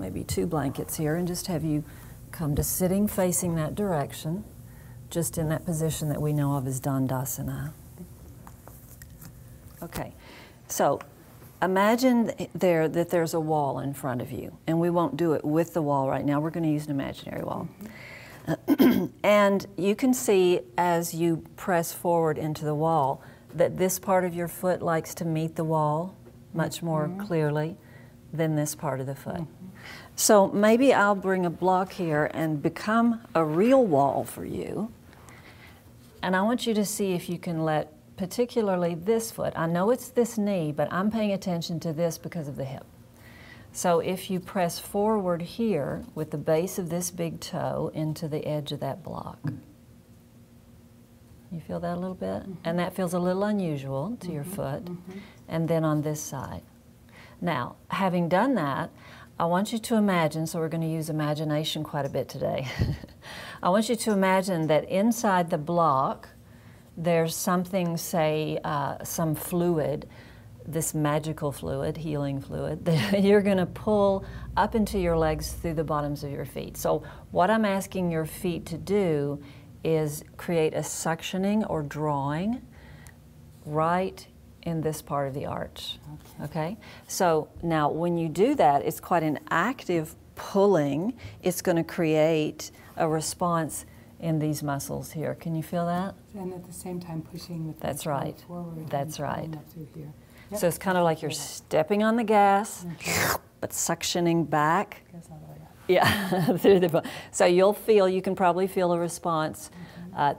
maybe 2 blankets here and just have you come to sitting facing that direction, just in that position that we know of as Dandasana. Okay, so imagine that there's a wall in front of you, and we won't do it with the wall right now. We're going to use an imaginary wall. And you can see as you press forward into the wall that this part of your foot likes to meet the wall much more clearly than this part of the foot. So maybe I'll bring a block here and become a real wall for you. And I want you to see if you can let particularly this foot, I know it's this knee, but I'm paying attention to this because of the hip. So if you press forward here with the base of this big toe into the edge of that block. You feel that a little bit? And that feels a little unusual to your foot. And then on this side. Now, having done that, I want you to imagine, so we're going to use imagination quite a bit today. I want you to imagine that inside the block, there's something, say, some fluid, this magical fluid, healing fluid, that you're going to pull up into your legs through the bottoms of your feet. So what I'm asking your feet to do is create a suctioning or drawing right in this part of the arch. Okay? So now when you do that, it's quite an active pulling. It's going to create a response in these muscles here. Can you feel that? And at the same time pushing with That's right. forward. That's right. Up through here. Yep. So it's kind of like you're stepping on the gas, but suctioning back. Goes all the way up. Yeah, through the. So you'll feel, you can probably feel a response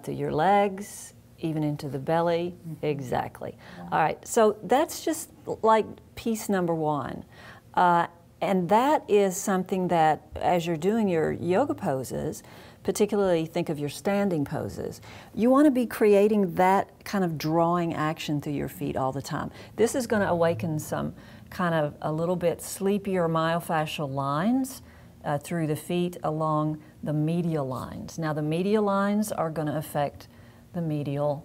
through your legs, even into the belly. Exactly. Yeah. All right, so that's just like piece number 1. And that is something that, as you're doing your yoga poses, particularly think of your standing poses, you want to be creating that kind of drawing action through your feet all the time. This is going to awaken some kind of a little bit sleepier myofascial lines through the feet along the medial lines. Now the medial lines are going to affect the medial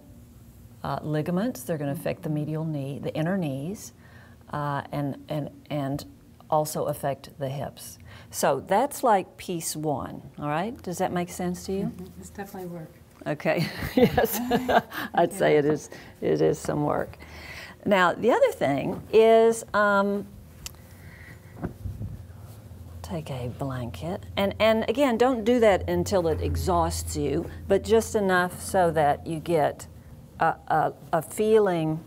ligaments. They're going to affect the medial knee, the inner knees, and also affect the hips. So that's like piece 1, all right? Does that make sense to you? It's definitely work. Okay, yes, I'd say it is some work. Now, the other thing is, take a blanket, and again, don't do that until it exhausts you, but just enough so that you get a feeling,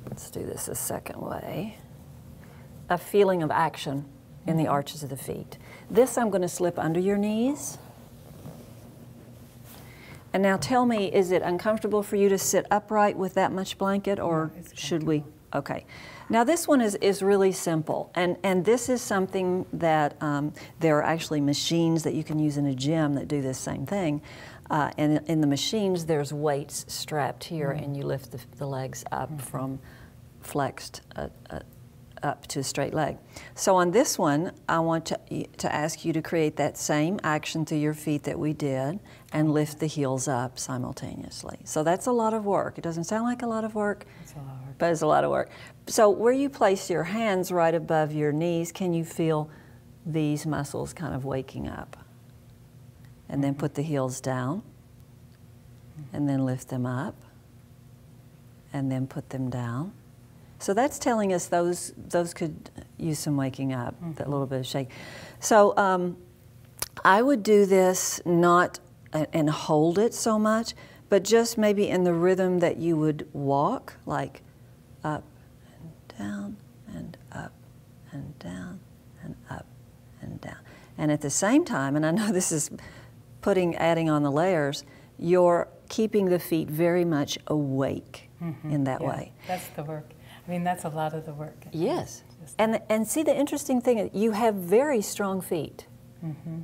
let's do this a second way, a feeling of action in the arches of the feet. This I'm going to slip under your knees. And now tell me, is it uncomfortable for you to sit upright with that much blanket, or should we? Okay. Now this one is really simple, and this is something that there are actually machines that you can use in a gym that do this same thing. And in the machines, there's weights strapped here, and you lift the legs up from flexed up to a straight leg. So on this one, I want to ask you to create that same action through your feet that we did and lift the heels up simultaneously. So that's a lot of work. It doesn't sound like a lot of work, It's a lot of work. but it's a lot of work. So where you place your hands right above your knees, can you feel these muscles kind of waking up? And then put the heels down, and then lift them up, and then put them down. So that's telling us those could use some waking up, that little bit of shake. So I would do this not and hold it so much, but just maybe in the rhythm that you would walk, like up and down and up and down and up and down. And at the same time, and I know this is adding on the layers, you're keeping the feet very much awake in that way. That's the work. I mean, that's a lot of the work. Yes. And see, the interesting thing, you have very strong feet,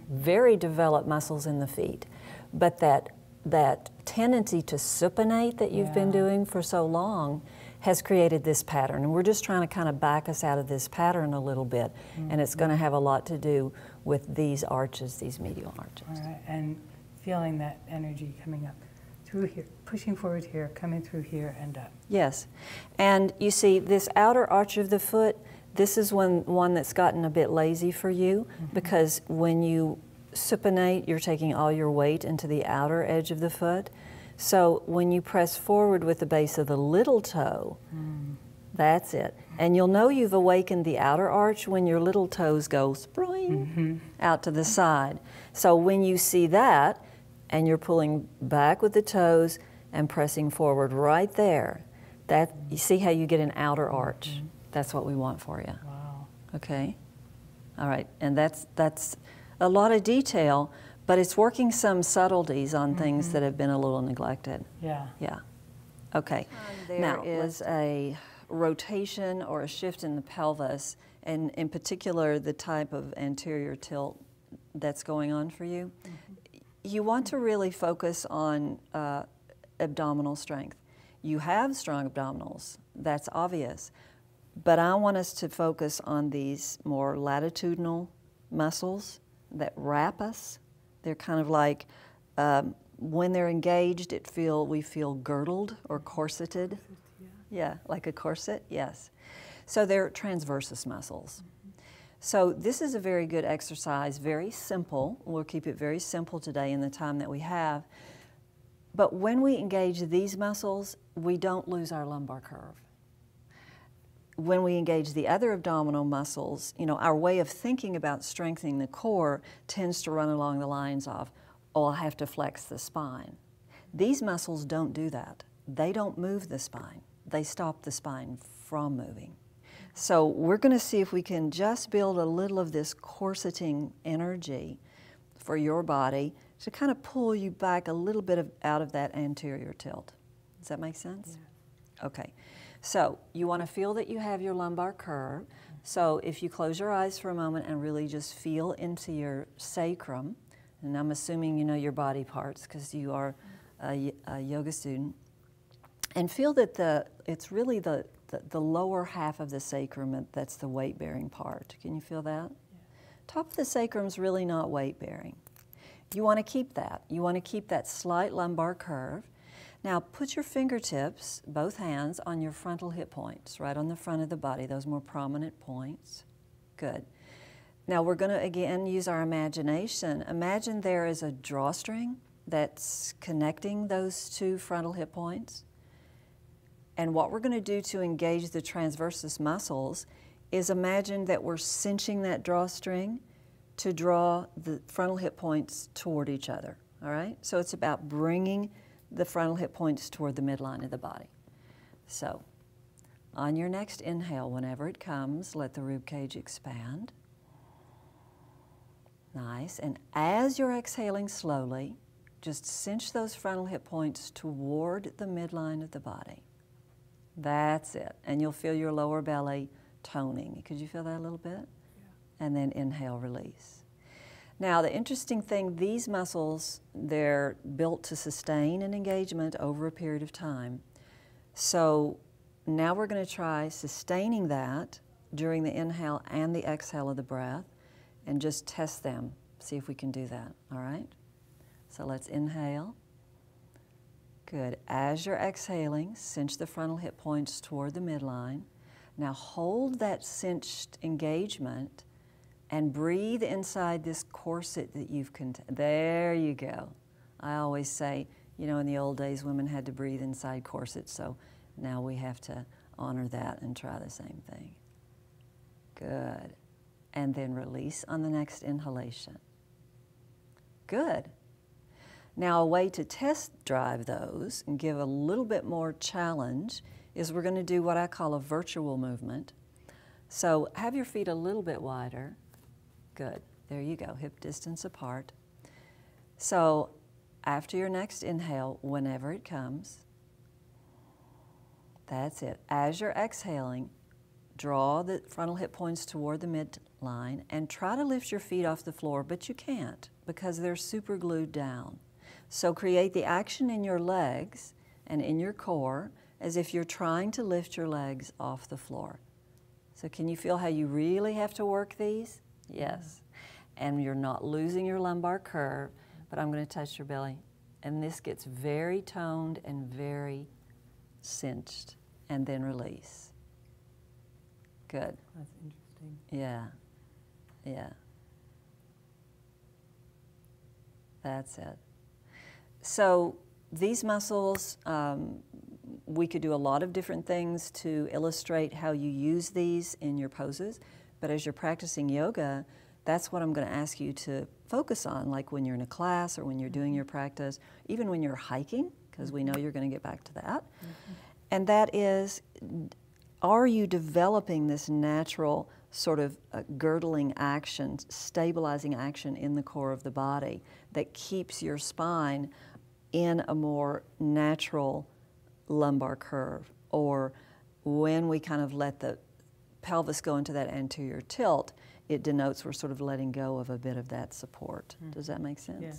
very developed muscles in the feet, but that tendency to supinate that you've been doing for so long has created this pattern. And we're just trying to kind of back us out of this pattern a little bit. And it's going to have a lot to do with these arches, these medial arches. All right. And feeling that energy coming up through here, pushing forward here, coming through here and up. Yes. And you see, this outer arch of the foot, this is one that's gotten a bit lazy for you, because when you supinate, you're taking all your weight into the outer edge of the foot. So when you press forward with the base of the little toe, that's it. And you'll know you've awakened the outer arch when your little toes go spring out to the side. So when you see that, and you're pulling back with the toes and pressing forward right there, that, you see how you get an outer arch? That's what we want for you. Wow. Okay? All right, and that's a lot of detail, but it's working some subtleties on things that have been a little neglected. Yeah. Yeah. Okay. There is a rotation or a shift in the pelvis, and in particular the type of anterior tilt that's going on for you. You want to really focus on abdominal strength. You have strong abdominals, that's obvious, but I want us to focus on these more latitudinal muscles that wrap us. They're kind of like, when they're engaged, we feel girdled or corseted. Yeah, like a corset, yes. So they're transversus muscles. So this is a very good exercise, very simple. We'll keep it very simple today in the time that we have. But when we engage these muscles, we don't lose our lumbar curve. When we engage the other abdominal muscles, you know, our way of thinking about strengthening the core tends to run along the lines of, oh, I'll have to flex the spine. These muscles don't do that. They don't move the spine. They stop the spine from moving. So we're going to see if we can just build a little of this corseting energy for your body to kind of pull you back a little bit out of that anterior tilt. Does that make sense? Yeah. Okay. So you want to feel that you have your lumbar curve. So if you close your eyes for a moment and really just feel into your sacrum, and I'm assuming you know your body parts because you are a yoga student, and feel that it's really the lower half of the sacrum that's the weight-bearing part. Can you feel that? Yeah. Top of the sacrum's really not weight-bearing. You want to keep that. You want to keep that slight lumbar curve. Now put your fingertips, both hands, on your frontal hip points, right on the front of the body, those more prominent points. Good. Now we're going to again use our imagination. Imagine there is a drawstring that's connecting those two frontal hip points. And what we're going to do to engage the transversus muscles is imagine that we're cinching that drawstring to draw the frontal hip points toward each other, all right? So it's about bringing the frontal hip points toward the midline of the body. So on your next inhale, whenever it comes, let the rib cage expand. Nice. And as you're exhaling slowly, just cinch those frontal hip points toward the midline of the body. That's it. And you'll feel your lower belly toning. Could you feel that a little bit? Yeah. And then inhale, release. Now, the interesting thing, these muscles, they're built to sustain an engagement over a period of time. So now we're going to try sustaining that during the inhale and the exhale of the breath and just test them, see if we can do that, all right? So let's inhale. Good. As you're exhaling, cinch the frontal hip points toward the midline. Now hold that cinched engagement and breathe inside this corset that you've there you go. I always say, you know, in the old days, women had to breathe inside corsets, so now we have to honor that and try the same thing. Good. And then release on the next inhalation. Good. Now, a way to test drive those and give a little bit more challenge is we're going to do what I call a virtual movement. So have your feet a little bit wider. Good. There you go, hip distance apart. So after your next inhale, whenever it comes, that's it. As you're exhaling, draw the frontal hip points toward the midline and try to lift your feet off the floor, but you can't because they're super glued down. So create the action in your legs and in your core as if you're trying to lift your legs off the floor. So can you feel how you really have to work these? Yes. And you're not losing your lumbar curve, but I'm going to touch your belly. And this gets very toned and very cinched, and then release. Good. That's interesting. Yeah. Yeah. That's it. So these muscles, we could do a lot of different things to illustrate how you use these in your poses, but as you're practicing yoga, that's what I'm going to ask you to focus on, like when you're in a class or when you're doing your practice, even when you're hiking, because we know you're going to get back to that. And that is, are you developing this natural sort of girdling action, stabilizing action in the core of the body that keeps your spine in a more natural lumbar curve? Or when we kind of let the pelvis go into that anterior tilt, it denotes we're sort of letting go of a bit of that support. Does that make sense? Yeah.